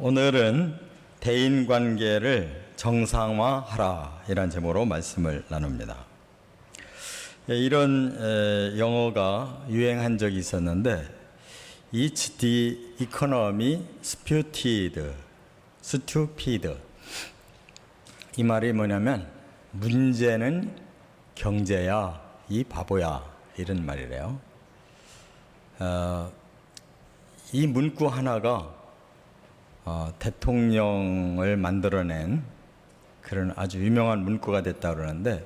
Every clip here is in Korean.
오늘은 대인관계를 정상화하라 이란 제목으로 말씀을 나눕니다. 이런 영어가 유행한 적이 있었는데 It's the economy stupid. 이 말이 뭐냐면 문제는 경제야, 이 바보야, 이런 말이래요. 이 문구 하나가 대통령을 만들어낸 그런 아주 유명한 문구가 됐다고 그러는데,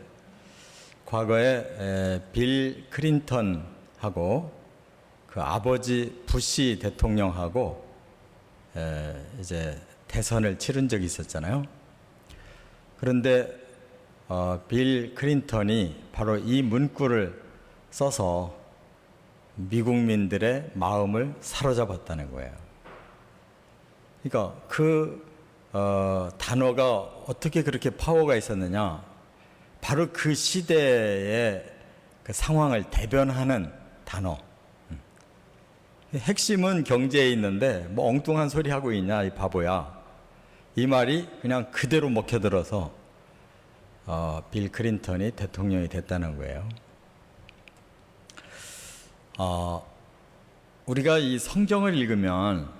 과거에 빌 클린턴하고 그 아버지 부시 대통령하고 이제 대선을 치른 적이 있었잖아요. 그런데 빌 클린턴이 바로 이 문구를 써서 미국민들의 마음을 사로잡았다는 거예요. 그러니까 그 단어가 어떻게 그렇게 파워가 있었느냐, 바로 그 시대의 그 상황을 대변하는 단어. 핵심은 경제에 있는데 뭐 엉뚱한 소리 하고 있냐 이 바보야, 이 말이 그냥 그대로 먹혀들어서 빌 클린턴이 대통령이 됐다는 거예요. 우리가 이 성경을 읽으면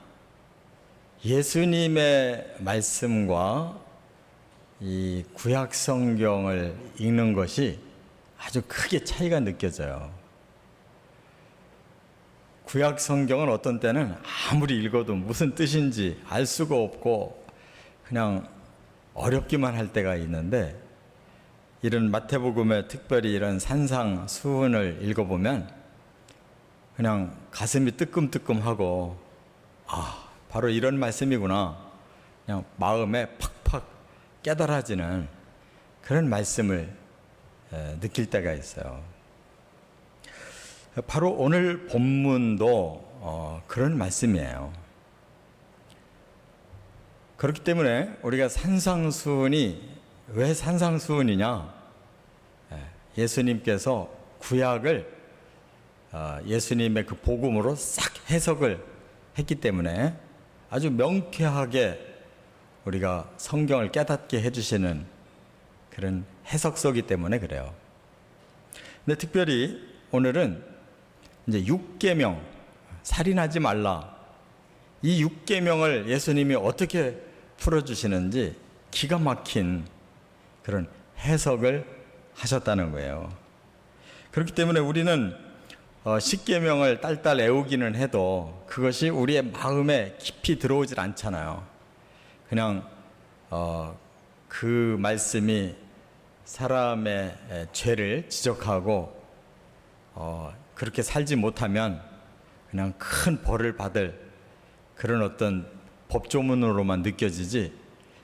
예수님의 말씀과 이 구약 성경을 읽는 것이 아주 크게 차이가 느껴져요. 구약 성경은 어떤 때는 아무리 읽어도 무슨 뜻인지 알 수가 없고 그냥 어렵기만 할 때가 있는데, 이런 마태복음에 특별히 이런 산상수훈을 읽어보면 그냥 가슴이 뜨끔뜨끔하고, 바로 이런 말씀이구나, 그냥 마음에 팍팍 깨달아지는 그런 말씀을 느낄 때가 있어요. 바로 오늘 본문도 그런 말씀이에요. 그렇기 때문에 우리가 산상수훈이 왜 산상수훈이냐, 예수님께서 구약을 예수님의 그 복음으로 싹 해석을 했기 때문에 아주 명쾌하게 우리가 성경을 깨닫게 해주시는 그런 해석서이기 때문에 그래요. 근데 특별히 오늘은 이제 6계명, 살인하지 말라, 이 6계명을 예수님이 어떻게 풀어주시는지 기가 막힌 그런 해석을 하셨다는 거예요. 그렇기 때문에 우리는 10계명을 딸딸 애우기는 해도 그것이 우리의 마음에 깊이 들어오질 않잖아요. 그냥 그 말씀이 사람의 죄를 지적하고 그렇게 살지 못하면 그냥 큰 벌을 받을 그런 어떤 법조문으로만 느껴지지,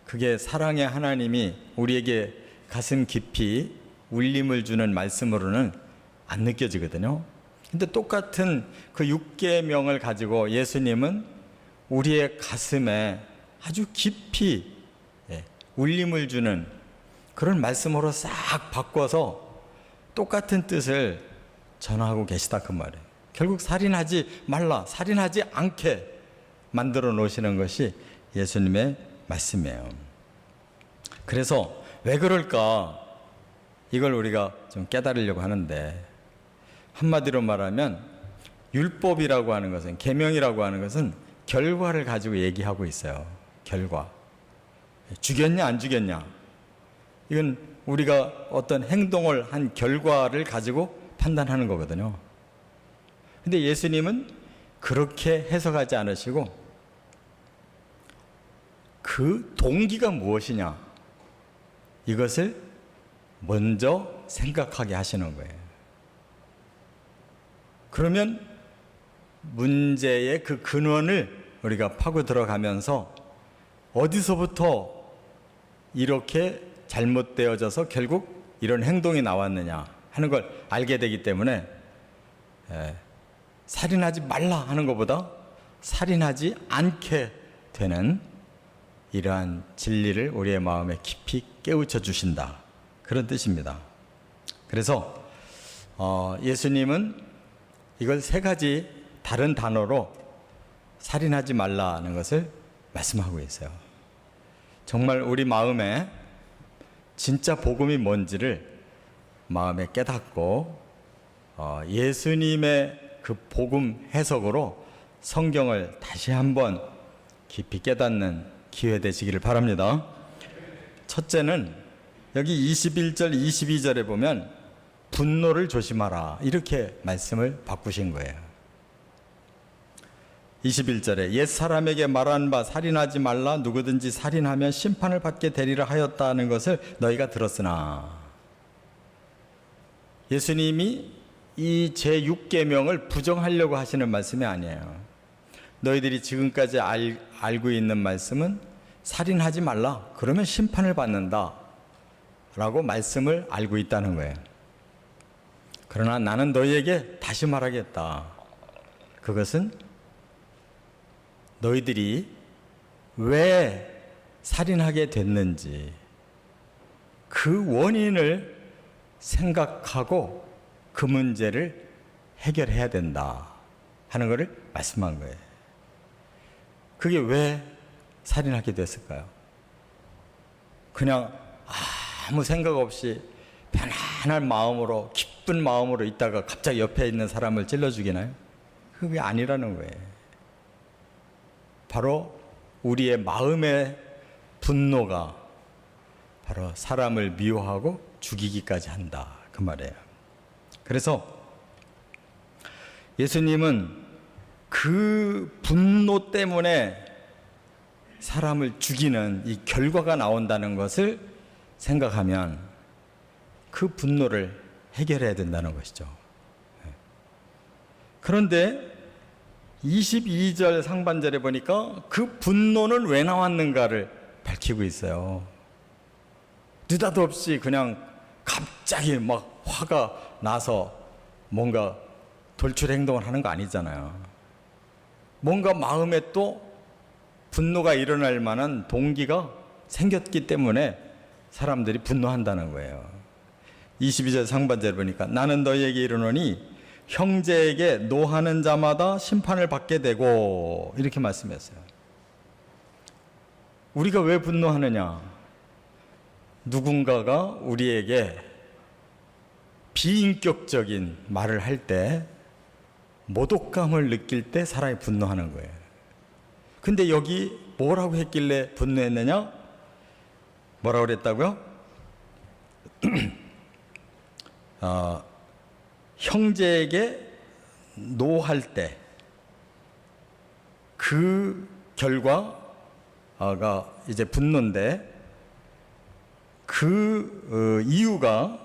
그게 사랑의 하나님이 우리에게 가슴 깊이 울림을 주는 말씀으로는 안 느껴지거든요. 근데 똑같은 그 6계명을 가지고 예수님은 우리의 가슴에 아주 깊이 울림을 주는 그런 말씀으로 싹 바꿔서 똑같은 뜻을 전하고 계시다 그 말이에요. 결국 살인하지 말라, 살인하지 않게 만들어 놓으시는 것이 예수님의 말씀이에요. 그래서 왜 그럴까, 이걸 우리가 좀 깨달으려고 하는데, 한마디로 말하면 율법이라고 하는 것은, 계명이라고 하는 것은 결과를 가지고 얘기하고 있어요. 결과. 죽였냐 안 죽였냐, 이건 우리가 어떤 행동을 한 결과를 가지고 판단하는 거거든요. 근데 예수님은 그렇게 해석하지 않으시고 그 동기가 무엇이냐, 이것을 먼저 생각하게 하시는 거예요. 그러면 문제의 그 근원을 우리가 파고 들어가면서 어디서부터 이렇게 잘못되어져서 결국 이런 행동이 나왔느냐 하는 걸 알게 되기 때문에 살인하지 말라 하는 것보다 살인하지 않게 되는 이러한 진리를 우리의 마음에 깊이 깨우쳐 주신다, 그런 뜻입니다. 그래서 예수님은 이걸 세 가지 다른 단어로 살인하지 말라는 것을 말씀하고 있어요. 정말 우리 마음에 진짜 복음이 뭔지를 마음에 깨닫고 예수님의 그 복음 해석으로 성경을 다시 한번 깊이 깨닫는 기회 되시기를 바랍니다. 첫째는 여기 21절, 22절에 보면 분노를 조심하라 이렇게 말씀을 바꾸신 거예요. 21절에 옛사람에게 말한 바 살인하지 말라 누구든지 살인하면 심판을 받게 되리라 하였다는 것을 너희가 들었으나, 예수님이 이 제6계명을 부정하려고 하시는 말씀이 아니에요. 너희들이 지금까지 알고 있는 말씀은 살인하지 말라 그러면 심판을 받는다 라고 말씀을 알고 있다는 거예요. 그러나 나는 너희에게 다시 말하겠다. 그것은 너희들이 왜 살인하게 됐는지 그 원인을 생각하고 그 문제를 해결해야 된다 하는 것을 말씀한 거예요. 그게 왜 살인하게 됐을까요? 그냥 아무 생각 없이 편안한 마음으로 기쁜 마음으로 있다가 갑자기 옆에 있는 사람을 찔러 죽이나요? 그게 아니라는 거예요. 바로 우리의 마음의 분노가 바로 사람을 미워하고 죽이기까지 한다 그 말이에요. 그래서 예수님은 그 분노 때문에 사람을 죽이는 이 결과가 나온다는 것을 생각하면 그 분노를 해결해야 된다는 것이죠. 그런데 22절 상반절에 보니까 그 분노는 왜 나왔는가를 밝히고 있어요. 느닷없이 그냥 갑자기 막 화가 나서 뭔가 돌출 행동을 하는 거 아니잖아요. 뭔가 마음에 또 분노가 일어날 만한 동기가 생겼기 때문에 사람들이 분노한다는 거예요. 22절 상반절에 보니까 나는 너희에게 이르노니 형제에게 노하는 자마다 심판을 받게 되고 이렇게 말씀했어요. 우리가 왜 분노하느냐? 누군가가 우리에게 비인격적인 말을 할 때 모독감을 느낄 때 사람이 분노하는 거예요. 근데 여기 뭐라고 했길래 분노했느냐? 뭐라고 그랬다고요? 형제에게 노할 때 그 결과가 이제 분노인데 그 이유가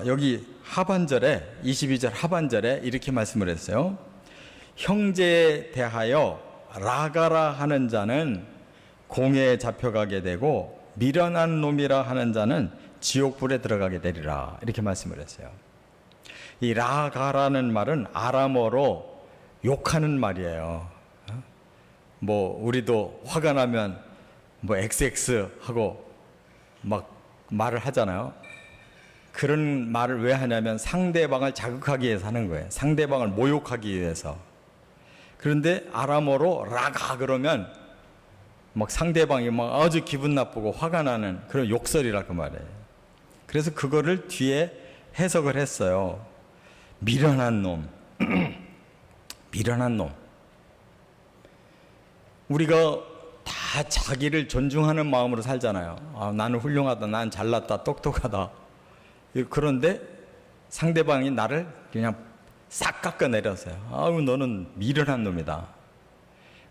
여기 하반절에 22절 하반절에 이렇게 말씀을 했어요. 형제에 대하여 라가라 하는 자는 공회에 잡혀가게 되고 미련한 놈이라 하는 자는 지옥불에 들어가게 되리라 이렇게 말씀을 했어요. 이 라가라는 말은 아람어로 욕하는 말이에요. 뭐 우리도 화가 나면 뭐 XX 하고 막 말을 하잖아요. 그런 말을 왜 하냐면 상대방을 자극하기 위해서 하는 거예요. 상대방을 모욕하기 위해서. 그런데 아람어로 라가 그러면 막 상대방이 막 아주 기분 나쁘고 화가 나는 그런 욕설이라 그 말이에요. 그래서 그거를 뒤에 해석을 했어요. 미련한 놈. 미련한 놈. 우리가 다 자기를 존중하는 마음으로 살잖아요. 나는 훌륭하다, 난 잘났다, 똑똑하다. 그런데 상대방이 나를 그냥 싹 깎아내렸어요. 아우, 너는 미련한 놈이다.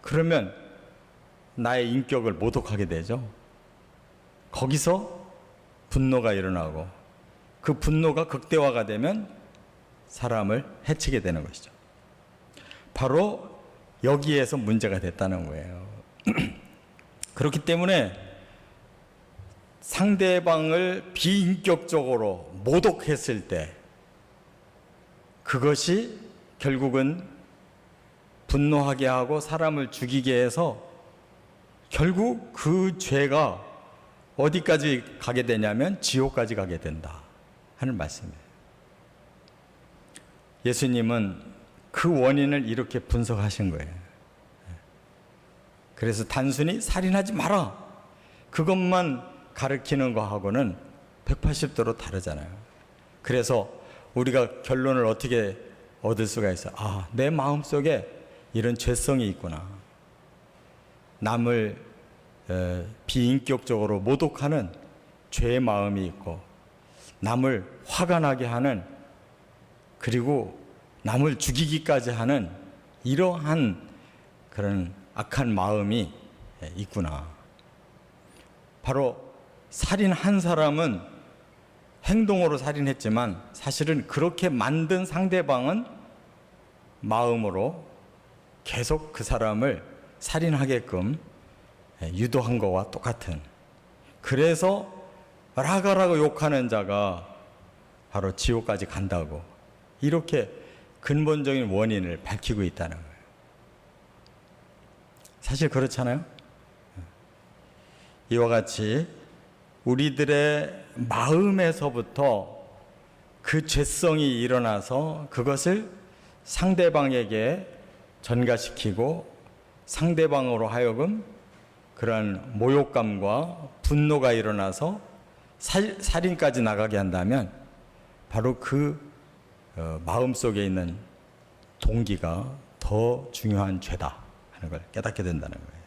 그러면 나의 인격을 모독하게 되죠. 거기서 분노가 일어나고 그 분노가 극대화가 되면 사람을 해치게 되는 것이죠. 바로 여기에서 문제가 됐다는 거예요. 그렇기 때문에 상대방을 비인격적으로 모독했을 때 그것이 결국은 분노하게 하고 사람을 죽이게 해서 결국 그 죄가 어디까지 가게 되냐면 지옥까지 가게 된다 하는 말씀이에요. 예수님은 그 원인을 이렇게 분석하신 거예요. 그래서 단순히 살인하지 마라 그것만 가르치는 거하고는 180도로 다르잖아요. 그래서 우리가 결론을 어떻게 얻을 수가 있어요? 아, 내 마음속에 이런 죄성이 있구나. 남을 비인격적으로 모독하는 죄의 마음이 있고, 남을 화가 나게 하는, 그리고 남을 죽이기까지 하는 이러한 그런 악한 마음이 있구나. 바로 살인한 사람은 행동으로 살인했지만 사실은 그렇게 만든 상대방은 마음으로 계속 그 사람을 살인하게끔 유도한 것과 똑같은, 그래서 라가라고 욕하는 자가 바로 지옥까지 간다고, 이렇게 근본적인 원인을 밝히고 있다는 거예요. 사실 그렇잖아요. 이와 같이 우리들의 마음에서부터 그 죄성이 일어나서 그것을 상대방에게 전가시키고 상대방으로 하여금 그러한 모욕감과 분노가 일어나서 살인까지 나가게 한다면 바로 그 마음속에 있는 동기가 더 중요한 죄다 하는 걸 깨닫게 된다는 거예요.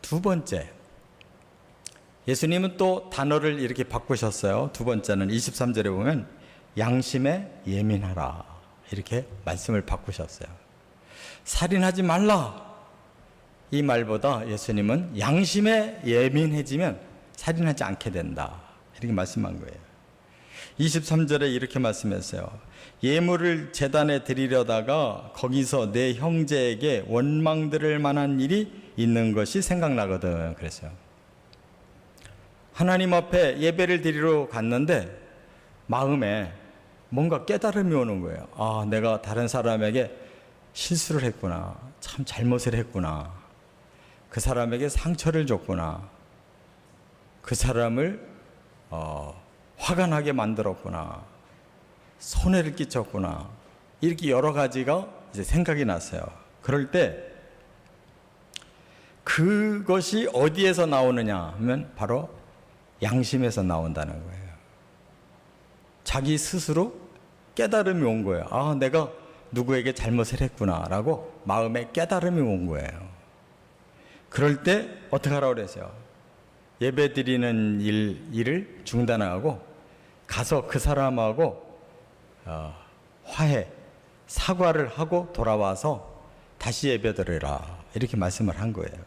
두 번째, 예수님은 또 단어를 이렇게 바꾸셨어요. 두 번째는 23절에 보면 양심에 예민하라 이렇게 말씀을 바꾸셨어요. 살인하지 말라 이 말보다 예수님은 양심에 예민해지면 살인하지 않게 된다 이렇게 말씀한 거예요. 23절에 이렇게 말씀했어요. 예물을 제단에 드리려다가 거기서 내 형제에게 원망 들을 만한 일이 있는 것이 생각나거든 그랬어요. 하나님 앞에 예배를 드리러 갔는데 마음에 뭔가 깨달음이 오는 거예요. 아, 내가 다른 사람에게 실수를 했구나. 참 잘못을 했구나. 그 사람에게 상처를 줬구나. 그 사람을 화가 나게 만들었구나. 손해를 끼쳤구나. 이렇게 여러 가지가 이제 생각이 났어요. 그럴 때 그것이 어디에서 나오느냐 하면 바로 양심에서 나온다는 거예요. 자기 스스로 깨달음이 온 거예요. 아, 내가 누구에게 잘못을 했구나 라고 마음에 깨달음이 온 거예요. 그럴 때 어떻게 하라고 그랬어요? 예배 드리는 일을 중단하고 가서 그 사람하고 화해, 사과를 하고 돌아와서 다시 예배 드리라 이렇게 말씀을 한 거예요.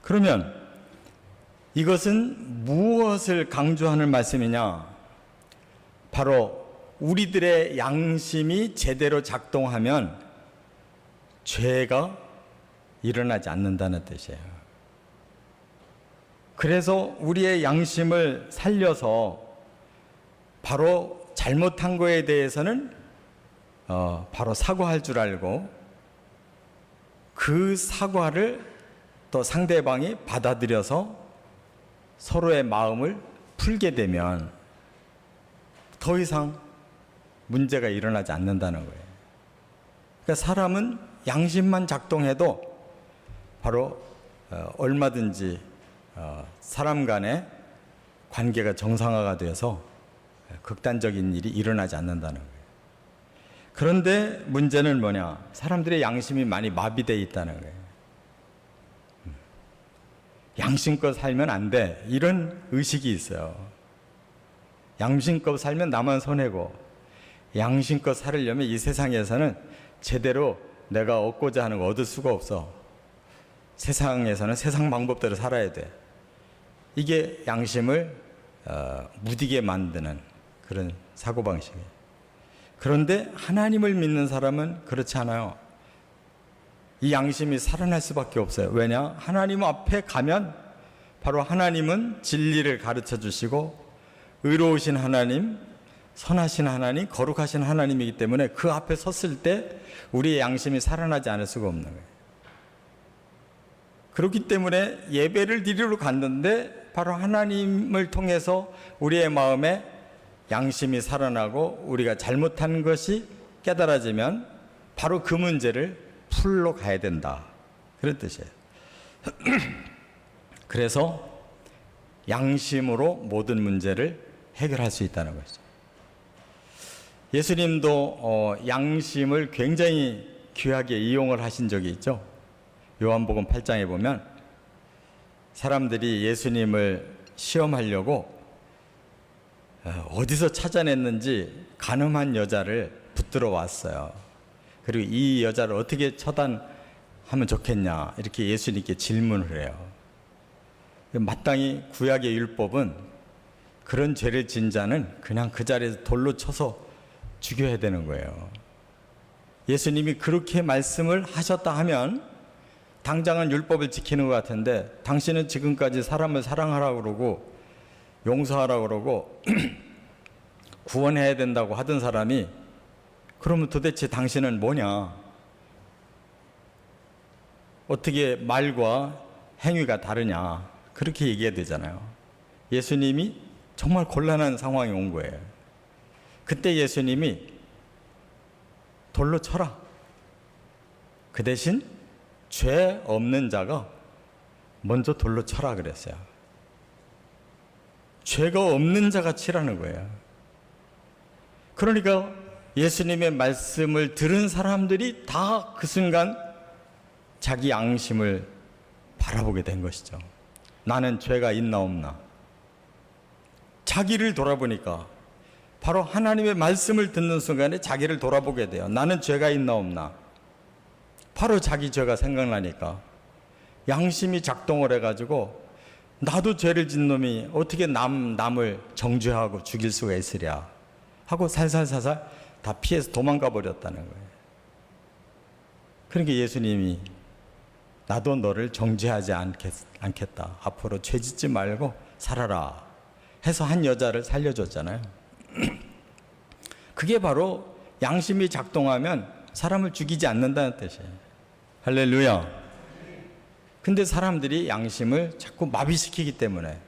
그러면 이것은 무엇을 강조하는 말씀이냐? 바로 우리들의 양심이 제대로 작동하면 죄가 일어나지 않는다는 뜻이에요. 그래서 우리의 양심을 살려서 바로 잘못한 거에 대해서는 바로 사과할 줄 알고 그 사과를 또 상대방이 받아들여서 서로의 마음을 풀게 되면 더 이상 문제가 일어나지 않는다는 거예요. 그러니까 사람은 양심만 작동해도 바로 얼마든지 사람 간의 관계가 정상화가 되어서 극단적인 일이 일어나지 않는다는 거예요. 그런데 문제는 뭐냐? 사람들의 양심이 많이 마비되어 있다는 거예요. 양심껏 살면 안 돼. 이런 의식이 있어요. 양심껏 살면 나만 손해고, 양심껏 살으려면 이 세상에서는 제대로 내가 얻고자 하는 거 얻을 수가 없어. 세상에서는 세상 방법대로 살아야 돼. 이게 양심을 무디게 만드는 그런 사고방식이에요. 그런데 하나님을 믿는 사람은 그렇지 않아요. 이 양심이 살아날 수밖에 없어요. 왜냐? 하나님 앞에 가면 바로 하나님은 진리를 가르쳐 주시고 의로우신 하나님, 선하신 하나님, 거룩하신 하나님이기 때문에 그 앞에 섰을 때 우리의 양심이 살아나지 않을 수가 없는 거예요. 그렇기 때문에 예배를 드리러 갔는데 바로 하나님을 통해서 우리의 마음에 양심이 살아나고 우리가 잘못한 것이 깨달아지면 바로 그 문제를 풀러 가야 된다. 그런 뜻이에요. 그래서 양심으로 모든 문제를 해결할 수 있다는 것이죠. 예수님도 양심을 굉장히 귀하게 이용을 하신 적이 있죠. 요한복음 8장에 보면 사람들이 예수님을 시험하려고 어디서 찾아냈는지 가늠한 여자를 붙들어 왔어요. 그리고 이 여자를 어떻게 처단하면 좋겠냐 이렇게 예수님께 질문을 해요. 마땅히 구약의 율법은 그런 죄를 진 자는 그냥 그 자리에서 돌로 쳐서 죽여야 되는 거예요. 예수님이 그렇게 말씀을 하셨다 하면 당장은 율법을 지키는 것 같은데, 당신은 지금까지 사람을 사랑하라고 그러고 용서하라고 그러고 구원해야 된다고 하던 사람이 그러면 도대체 당신은 뭐냐? 어떻게 말과 행위가 다르냐? 그렇게 얘기해야 되잖아요. 예수님이 정말 곤란한 상황이 온 거예요. 그때 예수님이 돌로 쳐라. 그 대신 죄 없는 자가 먼저 돌로 쳐라 그랬어요. 죄가 없는 자가 치라는 거예요. 그러니까 예수님의 말씀을 들은 사람들이 다 그 순간 자기 양심을 바라보게 된 것이죠. 나는 죄가 있나 없나. 자기를 돌아보니까 바로 하나님의 말씀을 듣는 순간에 자기를 돌아보게 돼요. 나는 죄가 있나 없나. 바로 자기 죄가 생각나니까 양심이 작동을 해가지고 나도 죄를 진 놈이 어떻게 남을 정죄하고 죽일 수가 있으랴 하고 살살살살 다 피해서 도망가 버렸다는 거예요. 그러니까 예수님이 나도 너를 정죄하지 않겠다. 앞으로 죄 짓지 말고 살아라 해서 한 여자를 살려줬잖아요. 그게 바로 양심이 작동하면 사람을 죽이지 않는다는 뜻이에요. 할렐루야. 근데 사람들이 양심을 자꾸 마비시키기 때문에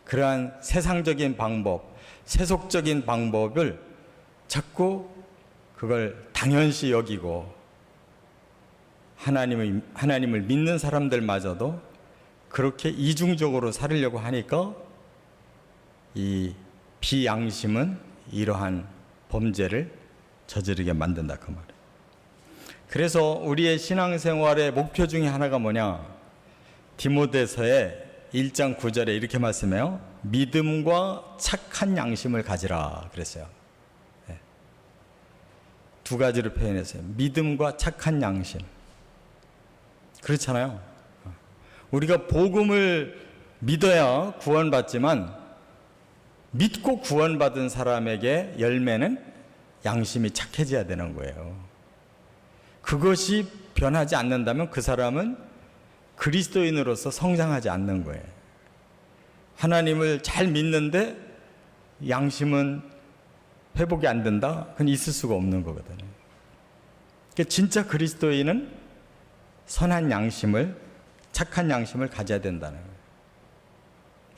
그러한 세상적인 방법, 세속적인 방법을 자꾸 그걸 당연시 여기고 하나님을 믿는 사람들마저도 그렇게 이중적으로 살으려고 하니까 이 비양심은 이러한 범죄를 저지르게 만든다 그 말이에요. 그래서 우리의 신앙생활의 목표 중에 하나가 뭐냐? 디모데서의 1장 9절에 이렇게 말씀해요. 믿음과 착한 양심을 가지라 그랬어요. 네. 두 가지로 표현했어요. 믿음과 착한 양심. 그렇잖아요. 우리가 복음을 믿어야 구원받지만 믿고 구원받은 사람에게 열매는 양심이 착해져야 되는 거예요. 그것이 변하지 않는다면 그 사람은 그리스도인으로서 성장하지 않는 거예요. 하나님을 잘 믿는데 양심은 회복이 안 된다? 그건 있을 수가 없는 거거든요. 그러니까 진짜 그리스도인은 선한 양심을, 착한 양심을 가져야 된다는 거예요.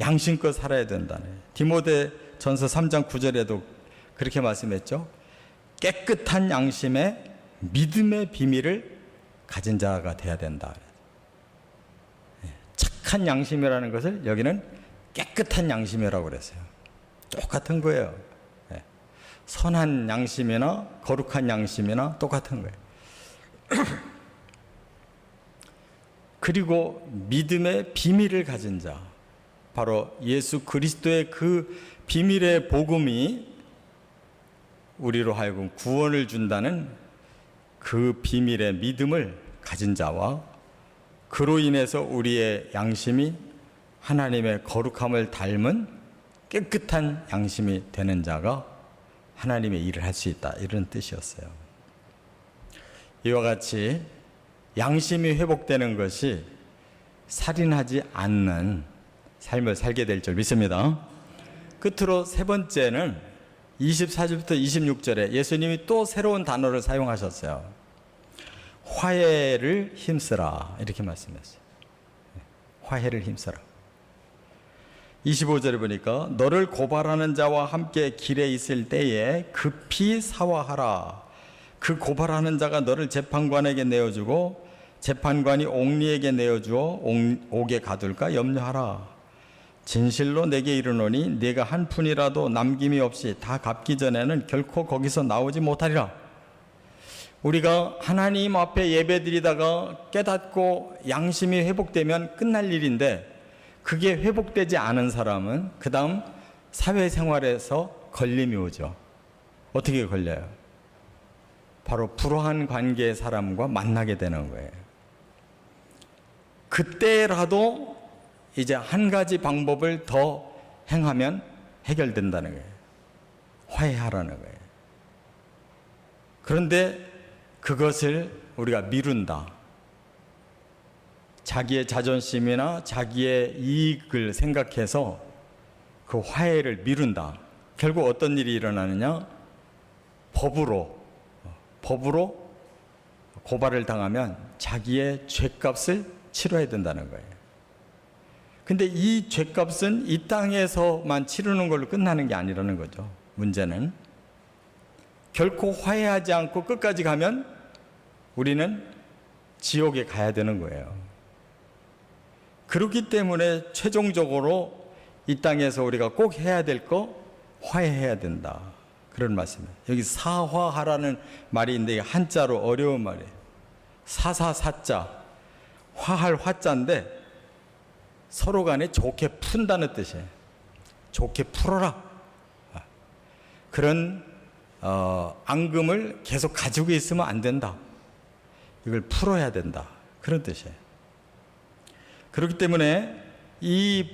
양심껏 살아야 된다는 거예요. 디모데전서 3장 9절에도 그렇게 말씀했죠. 깨끗한 양심에 믿음의 비밀을 가진 자가 돼야 된다. 착한 양심이라는 것을 여기는 깨끗한 양심이라고 그랬어요. 똑같은 거예요. 선한 양심이나 거룩한 양심이나 똑같은 거예요. 그리고 믿음의 비밀을 가진 자, 바로 예수 그리스도의 그 비밀의 복음이 우리로 하여금 구원을 준다는 그 비밀의 믿음을 가진 자와 그로 인해서 우리의 양심이 하나님의 거룩함을 닮은 깨끗한 양심이 되는 자가 하나님의 일을 할 수 있다, 이런 뜻이었어요. 이와 같이 양심이 회복되는 것이 살인하지 않는 삶을 살게 될 줄 믿습니다. 끝으로 세 번째는 24절부터 26절에 예수님이 또 새로운 단어를 사용하셨어요. 화해를 힘쓰라, 이렇게 말씀했어요. 화해를 힘쓰라. 25절에 보니까 너를 고발하는 자와 함께 길에 있을 때에 급히 사화하라. 그 고발하는 자가 너를 재판관에게 내어주고 재판관이 옥리에게 내어주어 옥에 가둘까 염려하라. 진실로 내게 이르노니 네가 한 푼이라도 남김이 없이 다 갚기 전에는 결코 거기서 나오지 못하리라. 우리가 하나님 앞에 예배드리다가 깨닫고 양심이 회복되면 끝날 일인데, 그게 회복되지 않은 사람은 그 다음 사회생활에서 걸림이 오죠. 어떻게 걸려요? 바로 불화한 관계의 사람과 만나게 되는 거예요. 그때라도 이제 한 가지 방법을 더 행하면 해결된다는 거예요. 화해하라는 거예요. 그런데 그것을 우리가 미룬다. 자기의 자존심이나 자기의 이익을 생각해서 그 화해를 미룬다. 결국 어떤 일이 일어나느냐? 법으로 고발을 당하면 자기의 죄값을 치러야 된다는 거예요. 근데 이 죄값은 이 땅에서만 치르는 걸로 끝나는 게 아니라는 거죠. 문제는 결코 화해하지 않고 끝까지 가면 우리는 지옥에 가야 되는 거예요. 그렇기 때문에 최종적으로 이 땅에서 우리가 꼭 해야 될 거 화해해야 된다. 그런 말씀이에요. 여기 사화하라는 말이 있는데 한자로 어려운 말이에요. 사사사자, 화할 화자인데 서로 간에 좋게 푼다는 뜻이에요. 좋게 풀어라. 그런 앙금을 계속 가지고 있으면 안 된다. 이걸 풀어야 된다. 그런 뜻이에요. 그렇기 때문에 이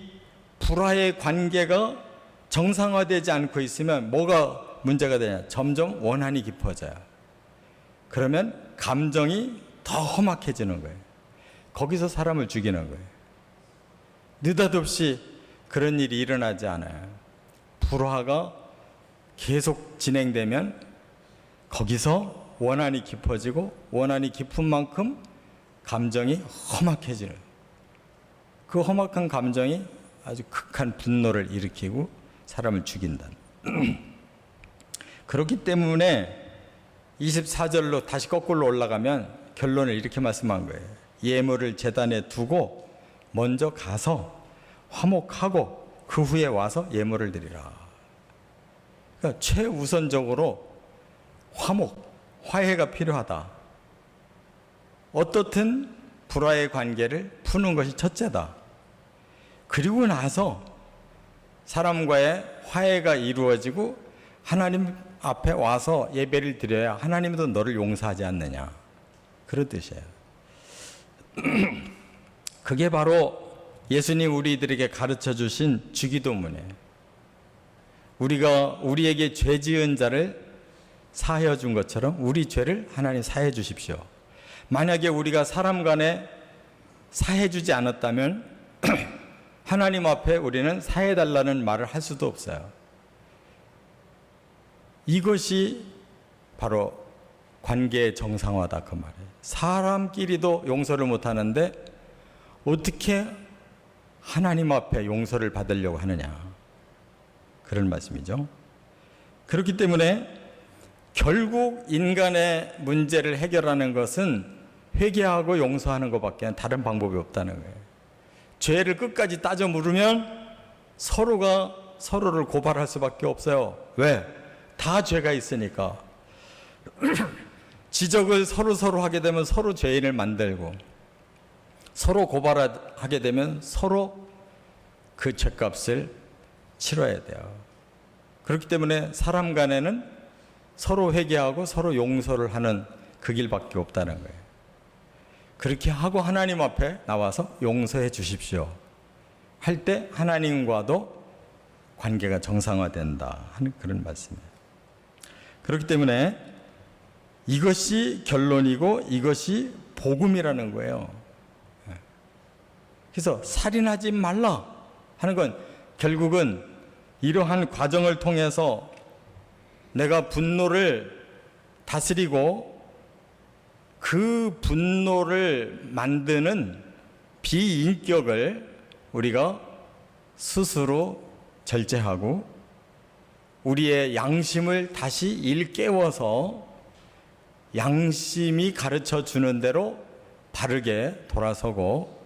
불화의 관계가 정상화되지 않고 있으면 뭐가 문제가 되냐? 점점 원한이 깊어져요. 그러면 감정이 더 험악해지는 거예요. 거기서 사람을 죽이는 거예요. 느닷없이 그런 일이 일어나지 않아요. 불화가 계속 진행되면 거기서 원한이 깊어지고 원한이 깊은 만큼 감정이 험악해지는 거예요. 그 험악한 감정이 아주 극한 분노를 일으키고 사람을 죽인다. 그렇기 때문에 24절로 다시 거꾸로 올라가면 결론을 이렇게 말씀한 거예요. 예물을 제단에 두고 먼저 가서 화목하고 그 후에 와서 예물을 드리라. 그러니까 최우선적으로 화해가 필요하다. 어떻든 불화의 관계를 푸는 것이 첫째다. 그리고 나서 사람과의 화해가 이루어지고 하나님 앞에 와서 예배를 드려야 하나님도 너를 용서하지 않느냐. 그런 뜻이에요. 그게 바로 예수님 우리들에게 가르쳐 주신 주기도문이에요. 우리가 우리에게 죄 지은 자를 사하여 준 것처럼 우리 죄를 하나님 사해 주십시오. 만약에 우리가 사람 간에 사해 주지 않았다면 하나님 앞에 우리는 사해 달라는 말을 할 수도 없어요. 이것이 바로 관계의 정상화다 그 말이에요. 사람끼리도 용서를 못 하는데 어떻게 하나님 앞에 용서를 받으려고 하느냐. 그런 말씀이죠. 그렇기 때문에 결국 인간의 문제를 해결하는 것은 회개하고 용서하는 것밖에 다른 방법이 없다는 거예요. 죄를 끝까지 따져 물으면 서로가 서로를 고발할 수밖에 없어요. 왜? 다 죄가 있으니까. 지적을 서로 하게 되면 서로 죄인을 만들고, 서로 고발하게 되면 서로 그 죄값을 치러야 돼요. 그렇기 때문에 사람 간에는 서로 회개하고 서로 용서를 하는 그 길밖에 없다는 거예요. 그렇게 하고 하나님 앞에 나와서 용서해 주십시오 할 때 하나님과도 관계가 정상화된다 하는 그런 말씀이에요. 그렇기 때문에 이것이 결론이고 이것이 복음이라는 거예요. 그래서 살인하지 말라 하는 건 결국은 이러한 과정을 통해서 내가 분노를 다스리고 그 분노를 만드는 비인격을 우리가 스스로 절제하고 우리의 양심을 다시 일깨워서 양심이 가르쳐 주는 대로 바르게 돌아서고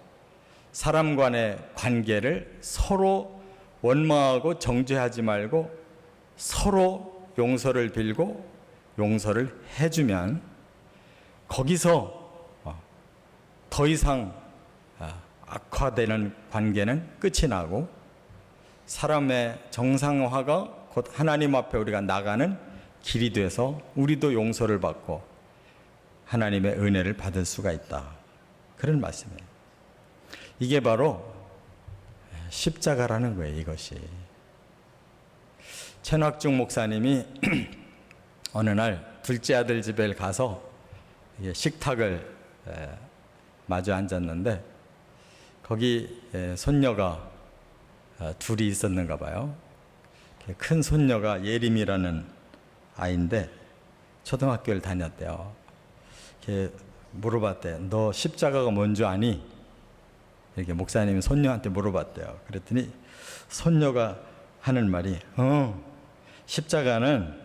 사람 간의 관계를 서로 원망하고 정죄하지 말고 서로 용서를 빌고 용서를 해주면 거기서 더 이상 악화되는 관계는 끝이 나고 사람의 정상화가 곧 하나님 앞에 우리가 나가는 길이 돼서 우리도 용서를 받고 하나님의 은혜를 받을 수가 있다. 그런 말씀이에요. 이게 바로 십자가라는 거예요. 이것이. 천학중 목사님이 어느 날 둘째 아들 집에 가서 식탁을 마주 앉았는데 거기 손녀가 둘이 있었는가 봐요. 큰 손녀가 예림이라는 아이인데 초등학교를 다녔대요. 물어봤대. 너 십자가가 뭔 줄 아니? 이렇게 목사님이 손녀한테 물어봤대요. 그랬더니 손녀가 하는 말이 십자가는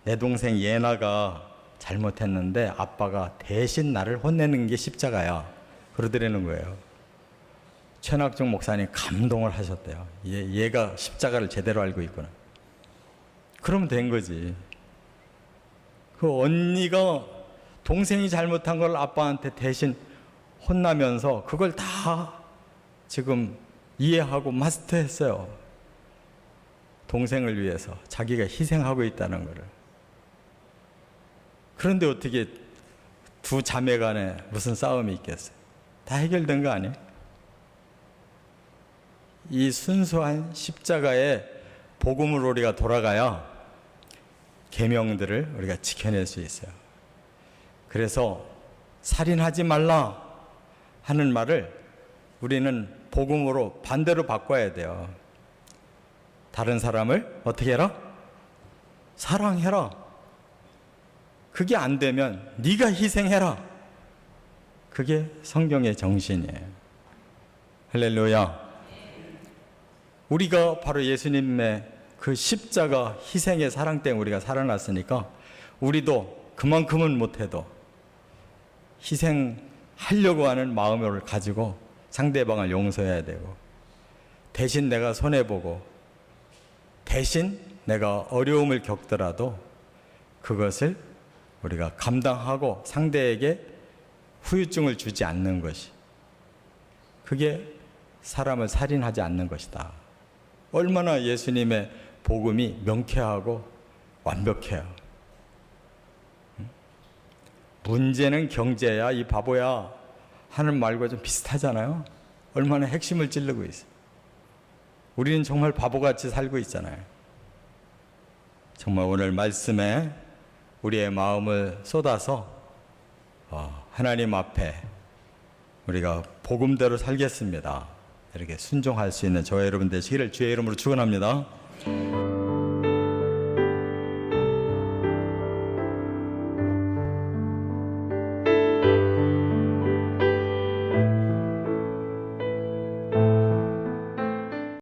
내 동생 예나가 잘못했는데 아빠가 대신 나를 혼내는 게 십자가야. 그러더라는 거예요. 최낙중 목사님 감동을 하셨대요. 얘가 십자가를 제대로 알고 있구나. 그러면 된 거지. 그 언니가 동생이 잘못한 걸 아빠한테 대신 혼나면서 그걸 다 지금 이해하고 마스터했어요. 동생을 위해서 자기가 희생하고 있다는 거를. 그런데 어떻게 두 자매 간에 무슨 싸움이 있겠어요? 다 해결된 거 아니에요? 이 순수한 십자가의 복음으로 우리가 돌아가야 계명들을 우리가 지켜낼 수 있어요. 그래서 살인하지 말라 하는 말을 우리는 복음으로 반대로 바꿔야 돼요. 다른 사람을 어떻게 해라? 사랑해라. 그게 안 되면 네가 희생해라. 그게 성경의 정신이에요. 할렐루야. 우리가 바로 예수님의 그 십자가 희생의 사랑 때문에 우리가 살아났으니까 우리도 그만큼은 못해도 희생하려고 하는 마음을 가지고 상대방을 용서해야 되고 대신 내가 손해보고 대신 내가 어려움을 겪더라도 그것을 우리가 감당하고 상대에게 후유증을 주지 않는 것이 그게 사람을 살인하지 않는 것이다. 얼마나 예수님의 복음이 명쾌하고 완벽해요. 문제는 경제야 이 바보야 하는 말과 좀 비슷하잖아요. 얼마나 핵심을 찌르고 있어요. 우리는 정말 바보같이 살고 있잖아요. 정말 오늘 말씀에 우리의 마음을 쏟아서 하나님 앞에 우리가 복음대로 살겠습니다. 이렇게 순종할 수 있는 저와 여러분 되시기를 주의 이름으로 축원합니다.